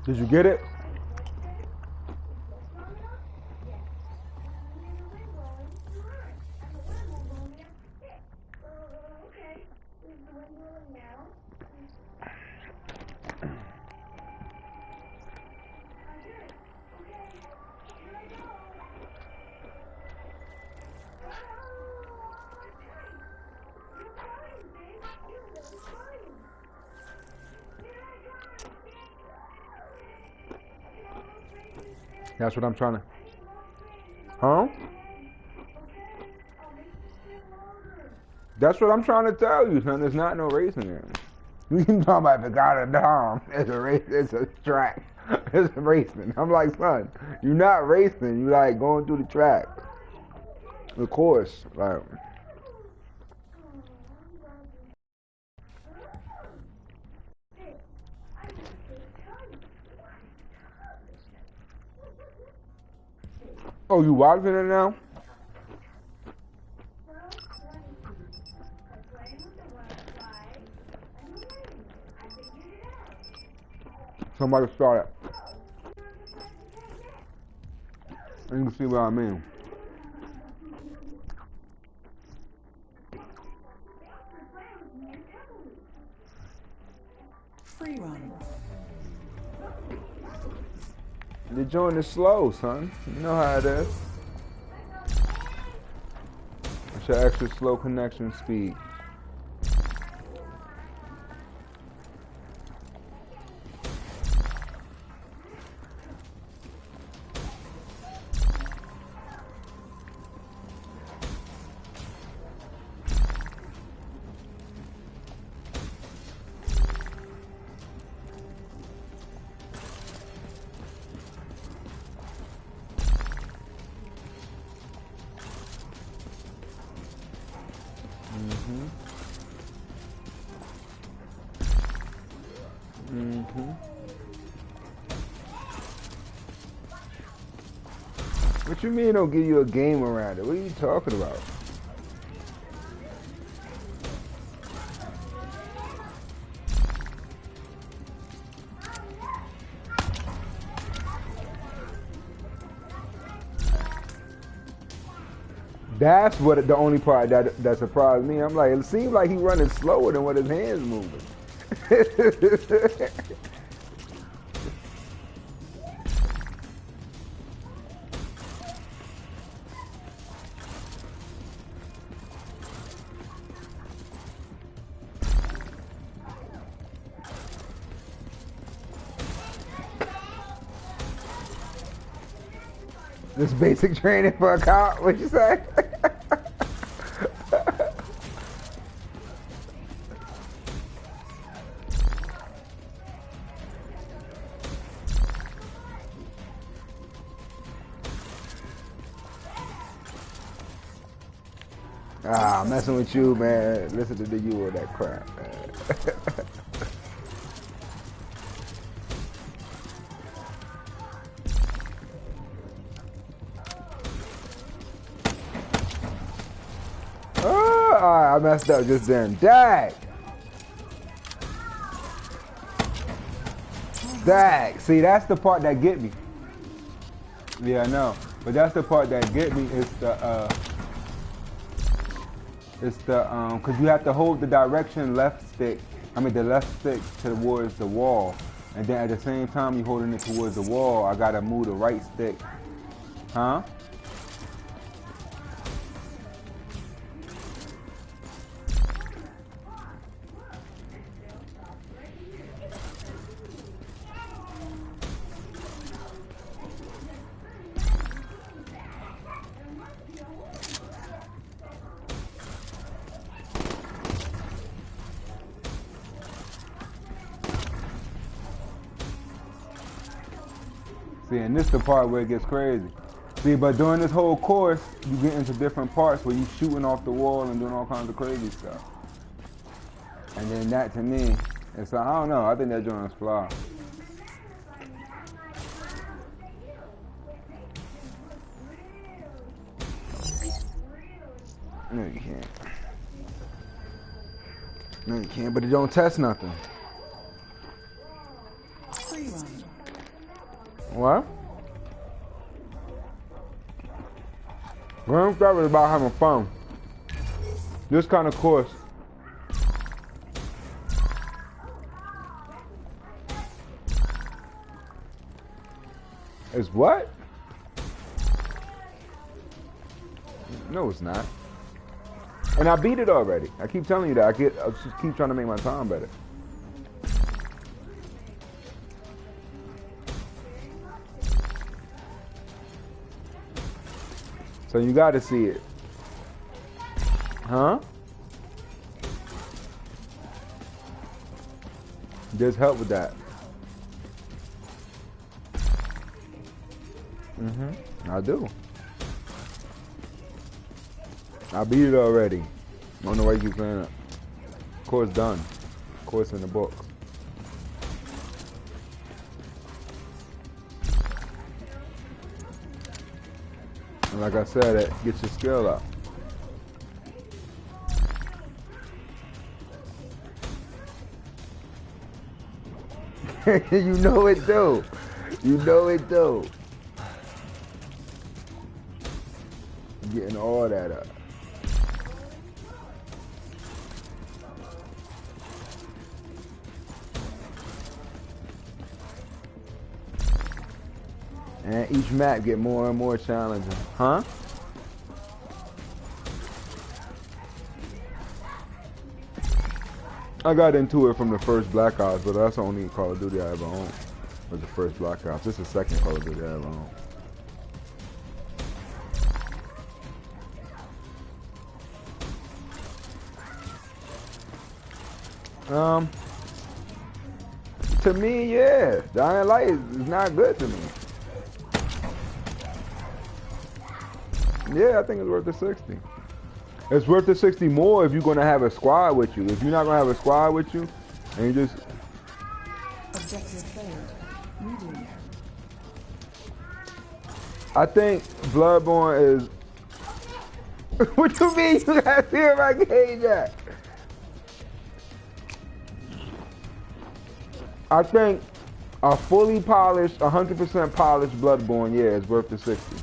Did you get it? That's what I'm trying to. Huh? That's what I'm trying to tell you, son. There's not no racing there. You can talk about if it got a dom. It's a race. It's a track. It's racing. I'm like, son, you're not racing. You like going through the track. Of course, like. Oh, you watching it now? Somebody start it. You can see what I mean. Free run. The joint is slow, son. You know how it is. It's your extra slow connection speed. What you mean don't give you a game around it? What are you talking about? That's what the only part that surprised me. I'm like, it seems like he's running slower than what his hands moving. This basic training for a cop, what you say? I'm messing with you, man. Listen to the you of that crap, man. Alright, I messed up just then. Dag! Dag! See, that's the part that get me. Yeah, I know. But that's the part that get me is cause you have to hold the direction left stick towards the wall. And then at the same time you're holding it towards the wall, I gotta move the right stick. Huh? See, and this is the part where it gets crazy. See, but during this whole course, you get into different parts where you shooting off the wall and doing all kinds of crazy stuff. And then that to me, it's like, I don't know, I think that joint is fly. No, you can't. No, you can't, but it don't test nothing. Free run. What? Grand Theft is about having fun. This kind of course. Is what? No, it's not. And I beat it already. I keep telling you that. I just keep trying to make my time better. So you got to see it. Huh? Just help with that. I do. I beat it already. I don't know why you keep saying that. Course done. Course in the books. And like I said, it gets your skill up. You know it do. You know it do. Getting all that up. And each map get more and more challenging. Huh? I got into it from the first Black Ops, but that's the only Call of Duty I ever owned. Was the first Black Ops. This is the second Call of Duty I ever owned. To me, yeah. Dying Light is not good to me. Yeah, I think it's worth the 60. It's worth the 60 more if you're gonna have a squad with you. If you're not gonna have a squad with you, and you just objective failed. I think Bloodborne is. What you mean you gotta see if I gauge that? I think a fully polished, 100% polished Bloodborne, yeah, is worth the 60.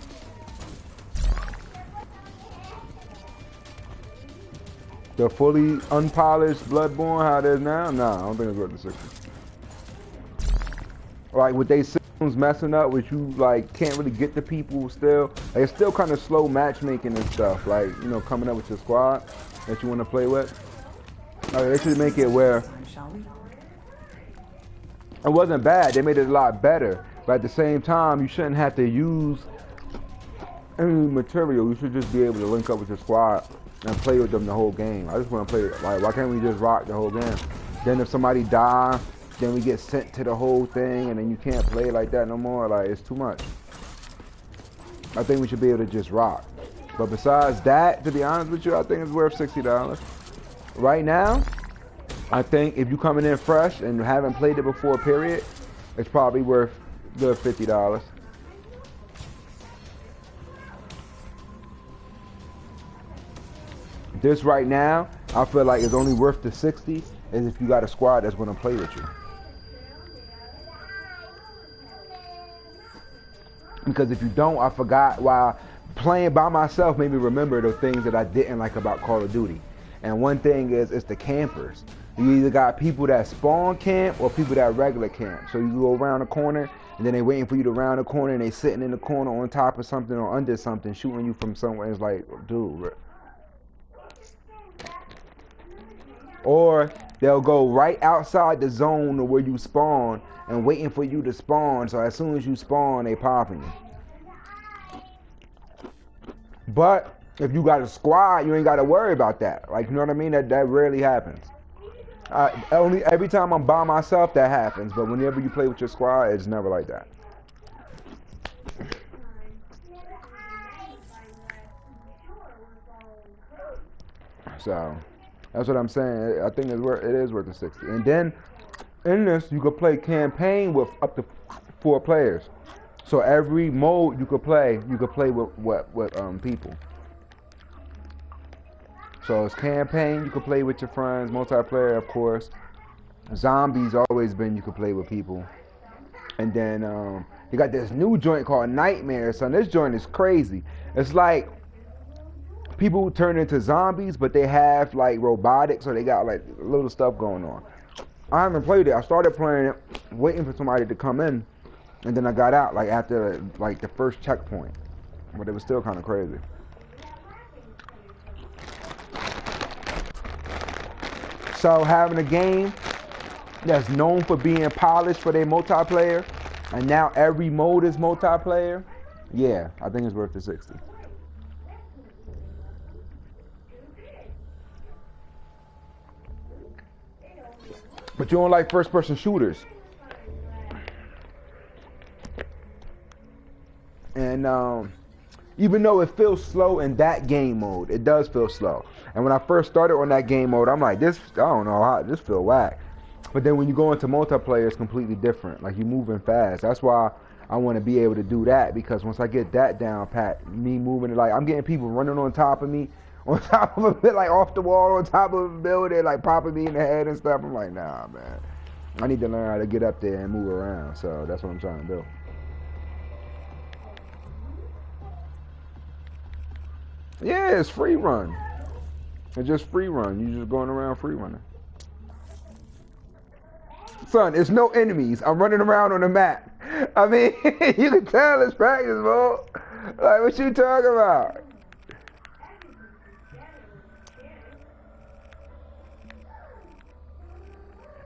The fully unpolished Bloodborne, how it is now, nah, I don't think it's worth the 60. Like with they systems messing up, which you like can't really get the people still. Like, it's still kind of slow matchmaking and stuff. Like, you know, coming up with your squad that you want to play with. Like, they should make it where it wasn't bad. They made it a lot better. But at the same time, you shouldn't have to use any material. You should just be able to link up with your squad and play with them the whole game. I just want to play, like, why can't we just rock the whole game? Then if somebody dies, then we get sent to the whole thing, and then you can't play like that no more. Like, it's too much. I think we should be able to just rock. But besides that, to be honest with you, I think it's worth $60. Right now, I think if you're coming in fresh and haven't played it before, period, it's probably worth the $50. This right now, I feel like it's only worth the 60 is if you got a squad that's going to play with you. Because if you don't, I forgot why playing by myself made me remember the things that I didn't like about Call of Duty. And one thing is, it's the campers. You either got people that spawn camp or people that regular camp. So you go around the corner and then they waiting for you to round the corner and they sitting in the corner on top of something or under something shooting you from somewhere. It's like, dude. Or they'll go right outside the zone of where you spawn and waiting for you to spawn. So as soon as you spawn, they popping you. But if you got a squad, you ain't got to worry about that. Like, you know what I mean? That rarely happens. Only every time I'm by myself, that happens. But whenever you play with your squad, it's never like that. So that's what I'm saying. I think it is worth the 60. And then in this, you could play campaign with up to 4 players. So every mode you could play with people. So it's campaign, you could play with your friends, multiplayer, of course. Zombies always been you could play with people. And then They got this new joint called Nightmare, son. This joint is crazy. It's like people who turn into zombies, but they have like robotics, or they got like little stuff going on. I haven't played it. I started playing it, waiting for somebody to come in, and then I got out like after like the first checkpoint, but it was still kind of crazy. So having a game that's known for being polished for their multiplayer, and now every mode is multiplayer, yeah, I think it's worth the 60. But you don't like first-person shooters. And even though it feels slow in that game mode, it does feel slow. And when I first started on that game mode, I'm like, this, I don't know how, this feel whack. But then when you go into multiplayer, it's completely different. Like, you're moving fast. That's why I want to be able to do that, because once I get that down pat, me moving, like, I'm getting people running on top of me, on top of a bit, like off the wall, on top of a building, like popping me in the head and stuff. I'm like, nah, man. I need to learn how to get up there and move around. So that's what I'm trying to do. Yeah, it's free run. It's just free run. You're just going around free running. Son, it's no enemies. I'm running around on the map. I mean, you can tell it's practice, bro. Like, what you talking about?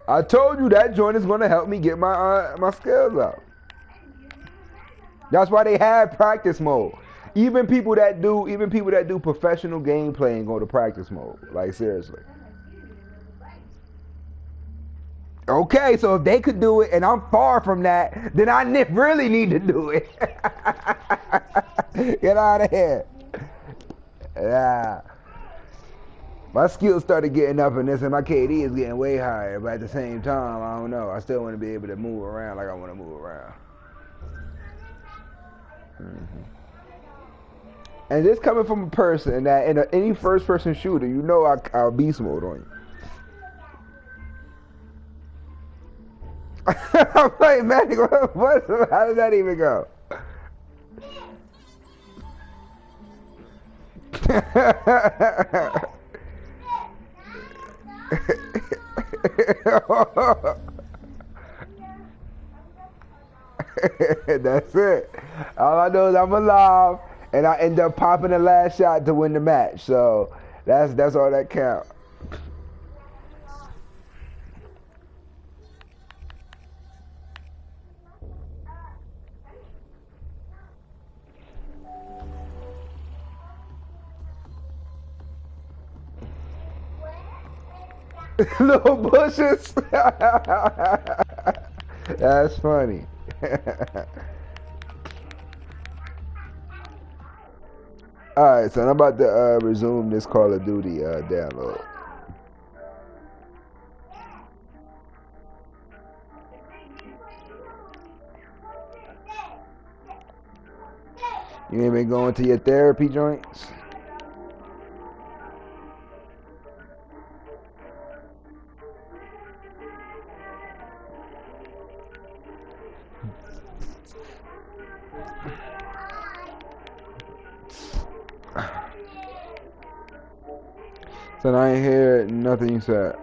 I told you that joint is going to help me get my my skills up. That's why they have practice mode. Even people that do professional gameplay and go to practice mode. Like, seriously. Okay, so if they could do it and I'm far from that, then I really need to do it. Get out of here. Yeah. My skills started getting up in this, and my KD is getting way higher. But at the same time, I don't know. I still want to be able to move around like I want to move around. And this coming from a person that in any first-person shooter, you know I'll beast mode on you. I'm like, man, what? How did that even go? That's it. All I know is I'm alive, and I end up popping the last shot to win the match. So that's all that counts. Little bushes. That's funny. Alright, so I'm about to resume this Call of Duty download. You ain't been going to your therapy joints? So I ain't hear nothing you said.